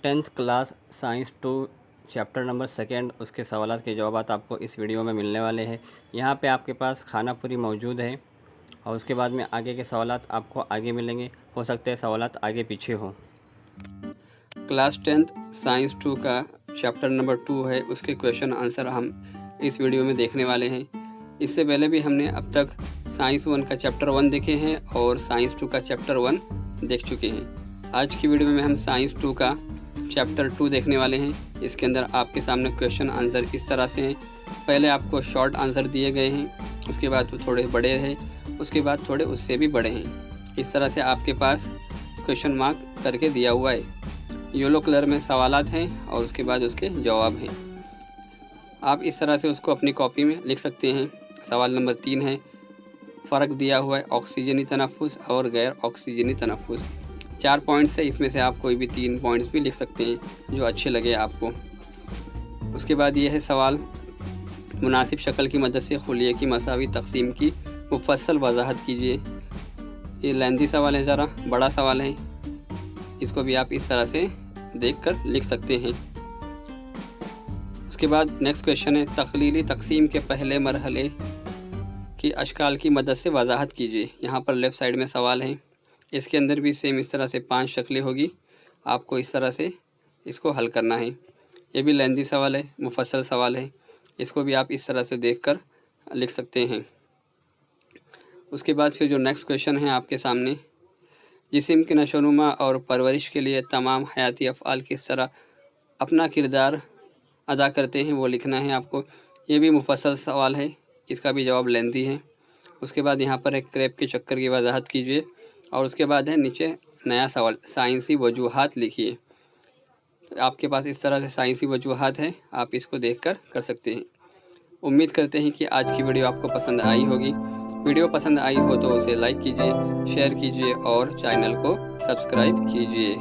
10th class science 2 chapter number 2 उसके सवालात के जवाब आपको इस वीडियो में मिलने वाले हैं। यहाँ पे आपके पास खाना पूरी मौजूद है और उसके बाद में आगे के सवालात आपको आगे मिलेंगे। हो सकते हैं सवालात आगे पीछे हो। क्लास 10th साइंस 2 का चैप्टर नंबर 2 है, उसके क्वेश्चन आंसर हम इस वीडियो में देखने वाले हैं। इससे पहले भी हमने अब तक साइंस 1 का चैप्टर 1 देखे हैं और साइंस 2 का चैप्टर 1 देख चुके हैं। आज की वीडियो में हम साइंस 2 का चैप्टर 2 देखने वाले हैं। इसके अंदर आपके सामने क्वेश्चन आंसर इस तरह से हैं। पहले आपको शॉर्ट आंसर दिए गए हैं, उसके बाद वो थोड़े बड़े हैं, उसके बाद थोड़े उससे भी बड़े हैं। इस तरह से आपके पास क्वेश्चन मार्क करके दिया हुआ है। येलो कलर में सवालात हैं और उसके बाद उसके जवाब हैं। आप इस तरह से उसको अपनी कॉपी में लिख सकते हैं। सवाल नंबर 3 है, फ़र्क दिया हुआ है ऑक्सीजनी तनफ़ुस और गैर ऑक्सीजनी तनफ़ुस। 4 पॉइंट्स है, इसमें से आप कोई भी 3 पॉइंट्स भी लिख सकते हैं जो अच्छे लगे आपको। उसके बाद ये है सवाल, मुनासिब शक्ल की मदद से खुलिये की मसावी तकसीम की मुफस्सल वजाहत कीजिए। ये लेंथी सवाल है, ज़रा बड़ा सवाल है, इसको भी आप इस तरह से देखकर लिख सकते हैं। उसके बाद नेक्स्ट क्वेश्चन है, तख्लीली तकसीम के पहले मरहले की अशकाल की मदद से वजाहत कीजिए। यहाँ पर लेफ़्ट साइड में सवाल है, इसके अंदर भी सेम इस तरह से 5 शक्लें होगी। आपको इस तरह से इसको हल करना है। ये भी लेंथी सवाल है, मुफस्सल सवाल है, इसको भी आप इस तरह से देखकर लिख सकते हैं। उसके बाद फिर जो नेक्स्ट क्वेश्चन है आपके सामने, जिस्म की नशोनुमा और परवरिश के लिए तमाम हयाती अफ़आल किस तरह अपना किरदार अदा करते हैं वो लिखना है आपको। ये भी मुफस्सल सवाल है, इसका भी जवाब लेंथी है। उसके बाद यहाँ पर एक क्रेब के चक्कर की वजाहत कीजिए और उसके बाद है नीचे नया सवाल, साइंसी वजूहात लिखिए। तो आपके पास इस तरह से साइंसी वजूहात है, आप इसको देखकर कर सकते हैं। उम्मीद करते हैं कि आज की वीडियो आपको पसंद आई होगी। वीडियो पसंद आई हो तो उसे लाइक कीजिए, शेयर कीजिए और चैनल को सब्सक्राइब कीजिए।